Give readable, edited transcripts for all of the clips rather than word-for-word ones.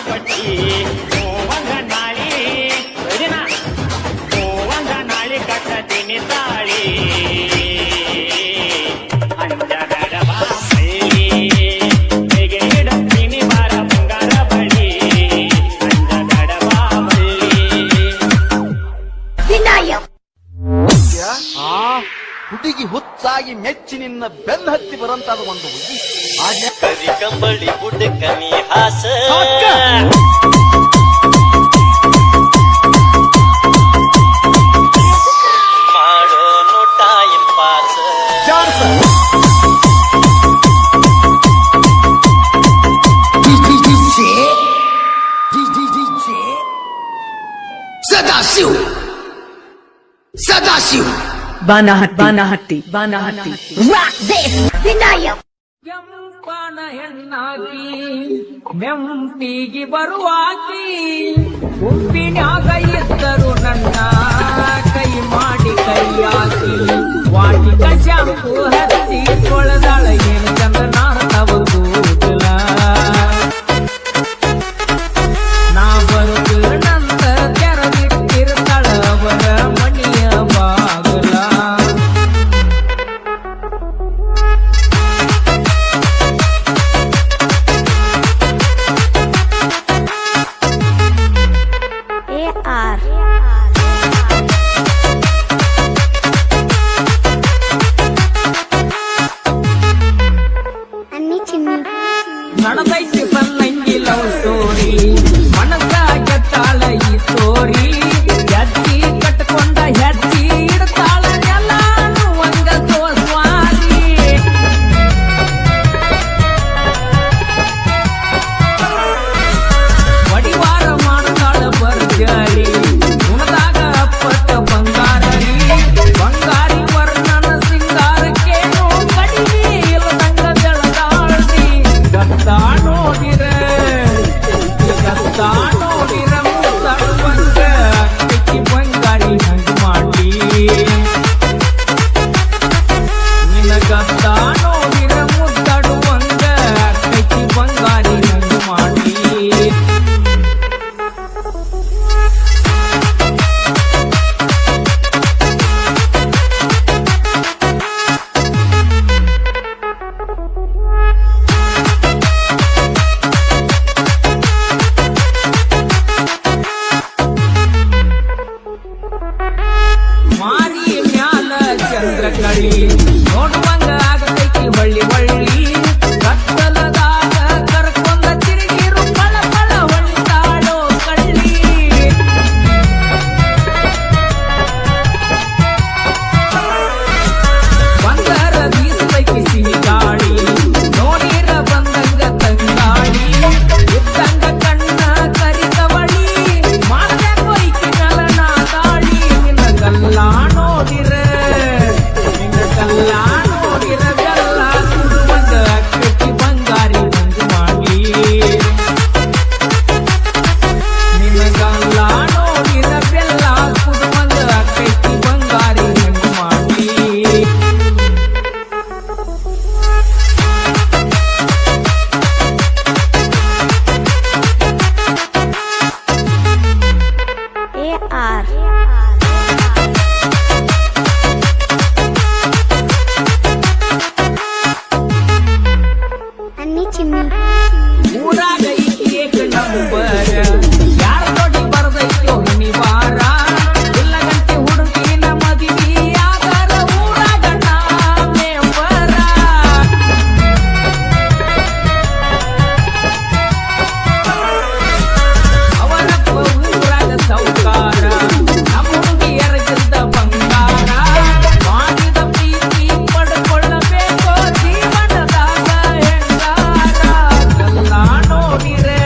ಪಟ್ಟಿ ಒಂದ ನಾಳಿ ದಿನ ಒಂದ ನಾಳಿ ಕಟ್ಟತೀನಿ ತಾಳಿ ಅಂಜದಡವ ಮಳ್ಳಿ ಹೇಗೆ ಇಡತೀನಿ ಬಾರ ಬಂಗಾರ ಬಳಿ ಅಂಜದಡವ ಮಳ್ಳಿ ಹುಡುಗಿ ಹುಚ್ಚಾಗಿ ಮೆಚ್ಚಿ ನಿನ್ನ ಬೆನ್ನ ಹತ್ತಿ ಬರಂತಾದ ಒಂದು ಹುಡುಗಿ ಕರಿ ಕಂಬಳಿ ಬುಡಕನಿ ಹಾಸ ಮಾಡೋನು time pass Sadashiva Banahatti Rock this, Vinayak. ಕೆಂಪನ ಹೆಣ್ಣಾಕಿ ನೆಂಪಿಗೆ ಬರುವಾಕಿ ಉಪ್ಪಿನಾಗ ಇದ್ದರು ನನ್ನ ಕೈ ಮಾಡಿ ಕೈಯಾಕಿ ವಾಟಿಕ ಶಾಂಪು ಹತ್ತಿ ತೊಳೆದಾಳ ಏನು ಚಂದ ನಾರ್ತವಲ್ಲ ನಾ ಬರುದು ನಂತ ತೆರದಿಟ್ಟಿರ್ತಾಳ ಅವರ ಮಣಿಯ ಬಾಗಲ AR. ನಡೆದೈತಿ ಸಣ್ಣಂಗಿ ಲವ್ ಸ್ಟೋರಿ ಮನಸ್ಸ ಗೆತ್ತಾಳ ಈ ಸ್ಟೋರಿ ಹೆಜ್ಜಿ ಕಟ್ಕೊಂಡ ಹೆಜ್ಜಿ ಇಡ್ತಾಳ ಎಲ್ಲಾನು ಒಂದ ಸೋಸ್ವಾರಿ ವಡಿವಾರ ಮಾಡ್ತಾಳ ಬರ್ಜಾರಿ ಉಣದಾಗ ಅಪ್ಪಟ ಬಂಗಾರಿ ಬಂಗಾರಿ ವರ್ಣನ ಸಿಂಗಾರಕ್ಕೇನು ಕಡಿಮೆ ಇಲ್ಲದಂಗ ಬೆಳದಾಳ್ರಿ ಗತ್ತ ನೋಡಿರ ಮುತ್ತಳುವಂಗ ಅಕ್ಕಿ ಬಂಗಾರಿ ಹಂಗ ಮಾಡಿ ನಿನ್ನ ಗತ್ತ ನೋಡಿರ ಮುತ್ತಡುವಂಗ ಅಕ್ಕಿ ಬಂಗಾರಿ ಹಂಗ ಮಾಡಿ ಮಾರಿ ಮ್ಯಾಲ ಚಂದ್ರ ಕಳಿ ನೋಡುವಂಗ ಆಗತೈತಿ ಹೊಳ್ಳಿ ಹೊಳ್ಳಿ ಕತ್ತಲದಾಗ ಕರ್ಕೊಂಡ ತಿರುಗಿರು ಪಳ ಪಳ ಹೊಳ್ತಾಡೋ ಕಳ್ಳಿ ಬಂಗಾರ ಬೀಸತೈತಿ ಸಿಹಿ ಗಾಳಿ ನೋಡಿರ ಬಂದಂಗ ತಂಗಾಳಿ ಇದ್ದಂಗ ಕಣ್ಣ ಕರಿತವಳಿ ಮಾಡ್ಬೇಕು ಐಕಿ ನಲನ ದಾಳಿ ನಿನ್ನ ಗಲ್ಲ ನೋಡಿರ ಬೆಲ್ಲ ಸುಡುವಂಗ ಅಕ್ಕಿ ಬಂಗಾರಿ ಹಂಗ ಮಾಡಿ ನಿನ್ನ ಗಲ್ಲ ನೋಡಿರ ಬೆಲ್ಲ ಸುಡುವಂಗ ಅಕ್ಕಿ ಬಂಗಾರಿ ಹಂಗ ಮಾಡಿ AR. Anni chimni. ಊರಾಗ ಏಕ ನಂಬರ ಯಾರ ದೊಡ್ಡಿ ಬರದೈತೋ ನಿವಾರ ಇಲ್ಲ ಗಂಟೆ ಹುಡುಗಿನ ಮದುವೆ ಆದರ ಊರಾಗ ಮೆಂಬರ ಅವರಪ್ಪ ಊರಾಗ ಸೌಕಾರ ನಮ್ಮ ಹುಡುಗಿಯರಗಿದ್ದ ಬಂಗಾರ ಮಾಡಿದ ಪ್ರೀತಿ ಪಡ್ಕೊಳ್ಳಬೇಕು ಜೀವನದಾಗ ಹೆಂಗಾರ ಎಲ್ಲ ನೋಡಿರೆ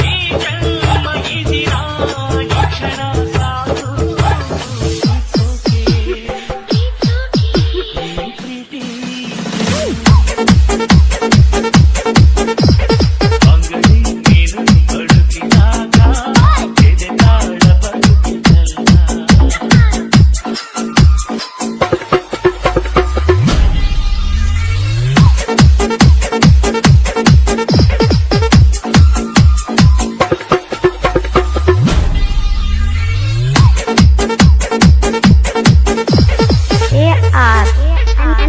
ಈ ಜನ್ಮ ಈ ದಿನ ಈ ಕ್ಷಣ ಸಾಕು ಈ ಪ್ರೀತಿ ಅಂಗಡಿ ನೀನು ಬಡುಕಿದಾಗ ಎದೆ ತಾಳ ಬಡುಕಿದಲ್ಲ AR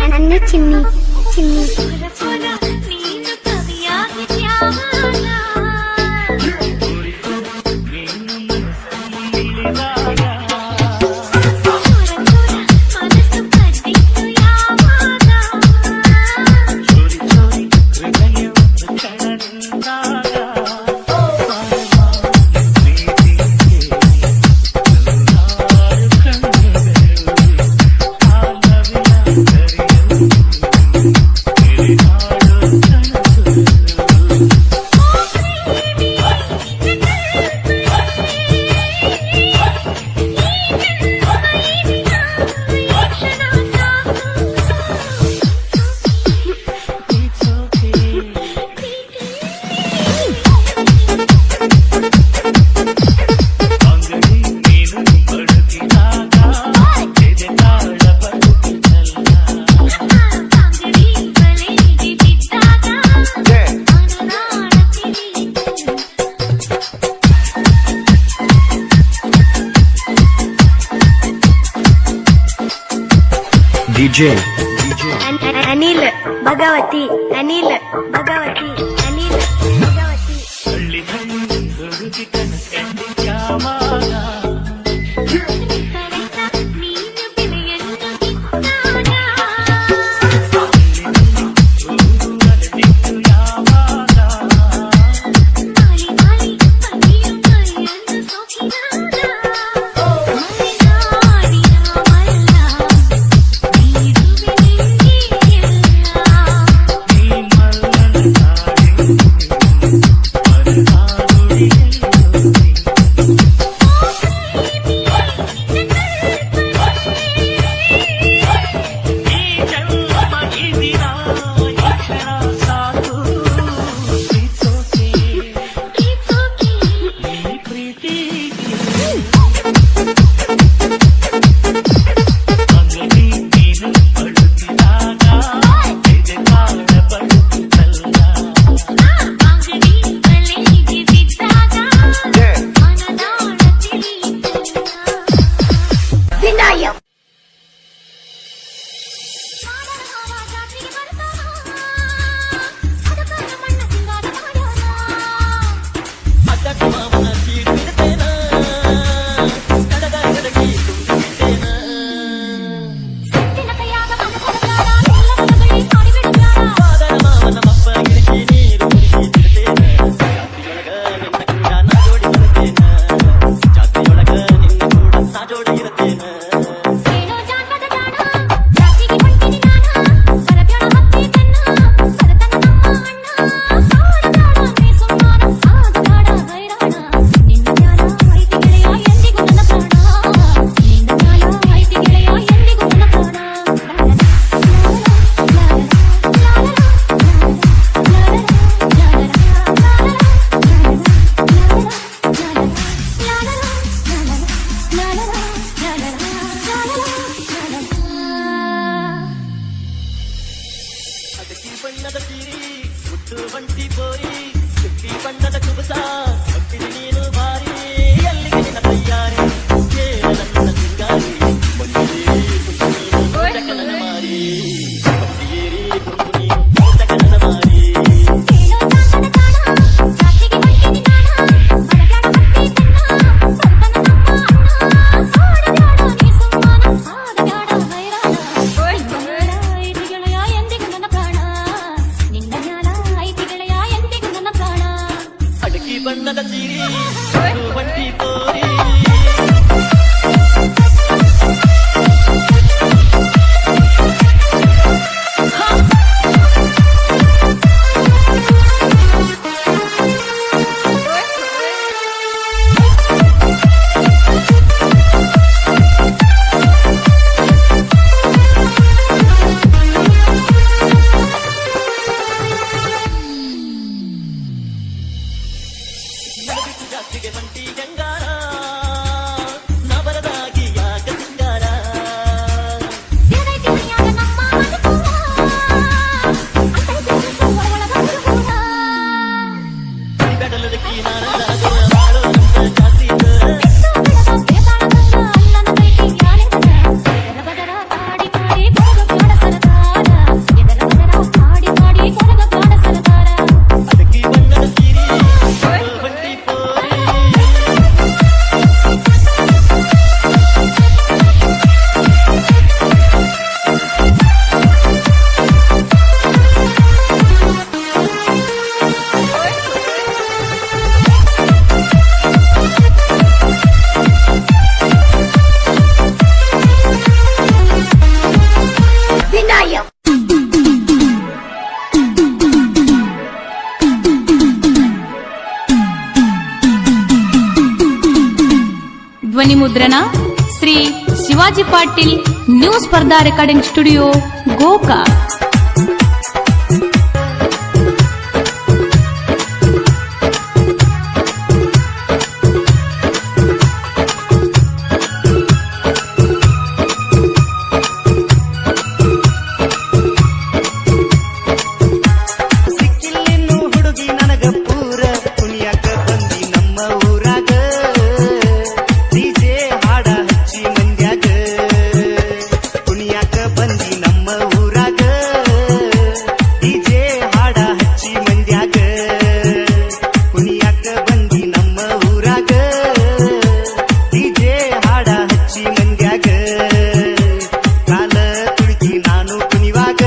Anni Chimni Chimni ಚೋರಿ ಚೋರಿ ಹೃದಯ ಕಣನಿಂದಾಗ ಪ್ರೀತಿ ನೂರಾರು ಕಣ್ಣುಗಳು ಆಲವಿನ ಕರೆಯಲು ಎಳೆದಾಡೋ ಕನಸುಗಳು It's okay. ಅಂಗಡಿ ನೀನು ಬಡುಕಿದಾಗ ಎದೆ ತಾಳ ಬಡುಕಿದಲ್ಲ Anil Bhagavati Anil Bhagavati Anil Bhagavati ಹಳ್ಳಿ ಹಳ್ಳಿ ಹುಡುಗಿ ಕನಸು ಯಾವಾಗ ಊರು ಅಲೆದಿದ್ದು ಯಾವಾಗ ನೀ ಮಲ್ಲನ ತಾಳಿ ಮರನಾಡುಡಿಯಲ್ಲೋ ಈ ಜನ್ಮ ಈ ದಿನ ಈ ಕ್ಷಣ ಸಾಕು It's okay. ಈ ಪ್ರೀತಿ ಅಂಗಡಿ ನೀನು ಬಡುಕಿದಾಗ ಎದೆ ತಾಳ ಬಡುಕಿದಲ್ಲ Vinayak ಬಣ್ಣದ ಸೀರಿ ಮುಟ್ಟು ಬಂಟಿ ಪೋರಿ ಚುಕ್ಕಿ ಬಣ್ಣದ ಕುಬಸ ಹೊಟ್ಟಿದೆ ನೀನು ಬಾರಿ ಅಲ್ಲಿಗೆ ನಿನ್ನ ತಯ್ಯಾರಿ ಕೇಳ ನನ್ನ ಸಿಂಗಾರಿ ಬಂದಿರಿ ಕುಂತು ನೀನು ಜಗನನ ಮಾರಿ ಬಂದಿರಿ ಕುಂತು ನೀನು ಜಗನನ ಮಾರಿ ಬಣ್ಣದ ಸೀರಿ ಬಂಟಿ ಪೋರಿ ಧ್ವನಿ ಮುದ್ರಣ ಶ್ರೀ ಶಿವಾಜಿ ಪಾಟೀಲ್ ನ್ಯೂ ಸ್ಪರ್ಧಾ ರೆಕಾರ್ಡಿಂಗ್ ಸ್ಟುಡಿಯೋ ಗೋಕಾಕ್. ಸಿಕ್ಕಿಲ್ಲಿನ್ನು ಹುಡುಗಿ ನನಗ ಪೂರ ಕುಣಿಯಾಕ ಬಂದಿ ನಮ್ಮ ಊರಾಗ ಡಿಜೆ ಹಾಡ ಹಚ್ಚಿ ಮಂದ್ಯಾಗ ಕುಣಿಯಾಕ ಬಂದಿ ನಮ್ಮ ಊರಾಗ ಡಿಜೆ ಹಾಡ ಹಚ್ಚಿ ಮಂದ್ಯಾಗ ಕುಣಿಯಾಕ ಬಂದಿ ನಮ್ಮ ಊರಾಗ ಡಿಜೆ ಹಾಡ ಹಚ್ಚಿ ಮಂದ್ಯಾಗ ಕಾಲ ತುಳುಕಿ ನಾನು ಕುಣಿವಾಗ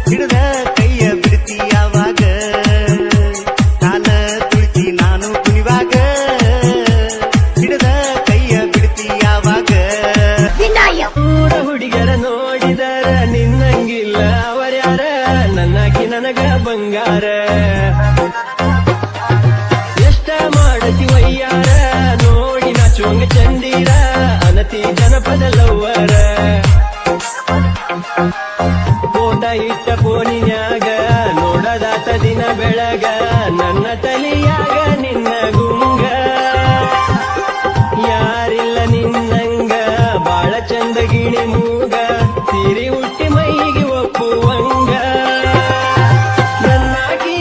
ಹಿಡಿದ ಕೈಯ ಬಿಡ್ತಿ ಯಾವಾಗ ಕಾಲ ತುಳುಕಿ ನಾನು ಕುಣಿವಾಗ ಹಿಡಿದ ಕೈಯ ಬಿಡ್ತಿ ಯಾವಾಗ ವಿನಾಯಕ್ ಊರ ಹುಡುಗರ ನೋಡಿದರ ನಿನ್ನಂಗಿಲ್ಲ ಅವರ್ಯಾರ ನನ್ನಾಕಿ ನನಗ ಬಂಗಾರ ಎಷ್ಟ ಮಾಡತಿ ವಯ್ಯಾರ ನೋಡಿ ನಾಚುವಂಗ ಚಂದೀರ ಅನತಿ ಜನಪದ ಲವ್ವರ ಫೋಟ ಇಟ್ಟ ಫೋನಿನ್ಯಾಗ ನೋಡದಾತ ದಿನ ಬೆಳಗ ನನ್ನ ತಲಿಯಾಗ ನಿನ್ನ ಗುಂಗ ಯಾರಿಲ್ಲ ನಿನ್ನಂಗ ಬಾಳ ಚಂದ ಗಿಣಿ ಮೂಗ ಸಿರಿ ಹುಟ್ಟಿ ಮೈಗೆ ಒಪ್ಪುವಂಗ ನನ್ನಾಗಿ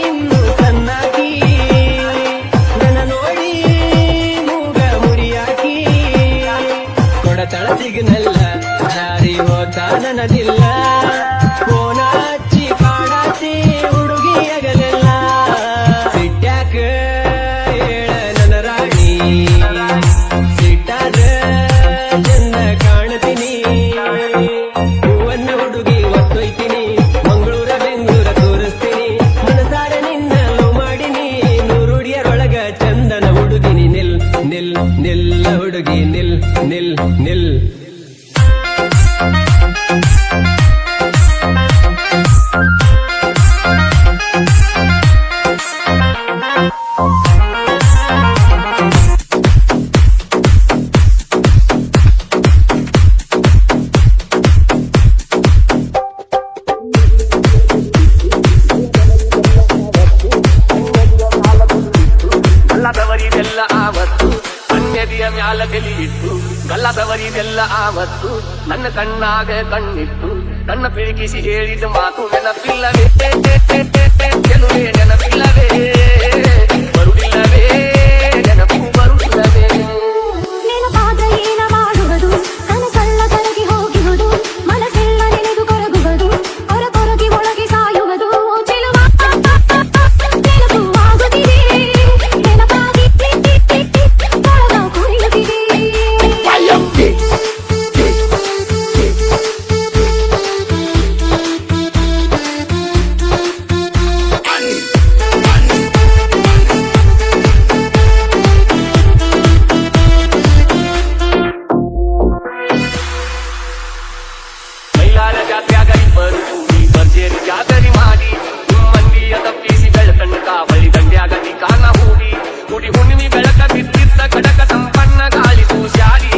ಇನ್ನು ಸನ್ನಾಗಿ ನನ್ನ ನೋಡಿ ಮೂಗ ಮುರಿಯಾಕಿ ಕೊಡತಳ ಸಿಗ್ನಲ್ಲ ಜಾರಿ ಹೋತ ನನದಿಲ್ಲ ಫೋನ ಹಚ್ಚಿ ಕಾಡಾತಿ ಹುಡುಗಿ ಅಗಲೆಲ್ಲ ಸಿಟ್ಯಾಕ ಹೇಳ ನನ್ನ ರಾಣಿ ಸಿಟ್ಟಾದ ಚಂದ ಕಾಣ್ತೀನಿ ಹೂವನ್ನ ಹುಡುಗಿ ಒತ್ತೊಯ್ತೀನಿ ಮಂಗಳೂರ ಬೆಂಗಳೂರ ತೋರಿಸ್ತೀನಿ ಮನಸಾರ ನಿನ್ನ ಲವ್ ಮಾಡಿನಿ ನೂರುಡಿಯರೊಳಗ ಚಂದನ ಹುಡುಗಿನಿ ನಿಲ್ ನಿಲ್ ನಿಲ್ಲ ಹುಡುಗಿ ನಿಲ್ ನಿಲ್ ನಿಲ್ ಗಲ್ಲದವರಿದೆಲ್ಲ ಆವತ್ತು ಅನ್ಯದಿಯ ಮ್ಯಾಲ ಬೆಲಿಯಿಟ್ಟು ಗಲ್ಲದವರಿದೆಲ್ಲ ಆವತ್ತು ನನ್ನ ಕಣ್ಣಾಗ ಕಣ್ಣಿಟ್ಟು ಕಣ್ಣ ಬೆಳಗಿಸಿ ಹೇಳಿದ ಮಾತು ನೆನಪಿಲ್ಲವೇ ಗೆಲುವೆ ನೆನಪಿಲ್ಲವೇ ಬರುವುದಿಲ್ಲವೇ ನೆನಪು ಬರುವುದಿಲ್ಲವೇ ನೆನಪಾದ ಏನ ಮಾಡುವುದು ಕನಸಲ್ಲ ಕರಗಿ ಹೋಗುವುದು ಮನಸ್ಸೆಲ್ಲ ನೆನೆದು ಕೊರಗುವುದು ಕೊರಗಿ ಒಳಗೆ ಸಾಯುವುದು ಚೆಲುವ ನೆನಪು ಆಗುತ್ತಿದೆ ನೆನಪಾಗಿ ಒಳಗ ಕುಣಿಯುತ್ತಿದೆ ಮೈಲಾರ ಜಾತ್ಯಾಗ ಇಬ್ಬರು ಕೂಡಿ ಭರ್ಜರಿ ಜಾತ್ರೆ ಮಾಡಿ ಮಂದಿಯ ತಪ್ಪಿಸಿ ಬೆಳಕನ್ನು ಕಾವಳಿ ದಂಡ್ಯಾಗ ಕಾಲ ಹೂಡಿ ಹುಡಿ ಹುಣ್ಣಿಮೆ ಬೆಳಕ ಬಿದ್ದಿದ್ದ ಕಡಕ ಸಂಪನ್ನ ಗಾಳಿ ಸೂಸ್ಯಾಡಿ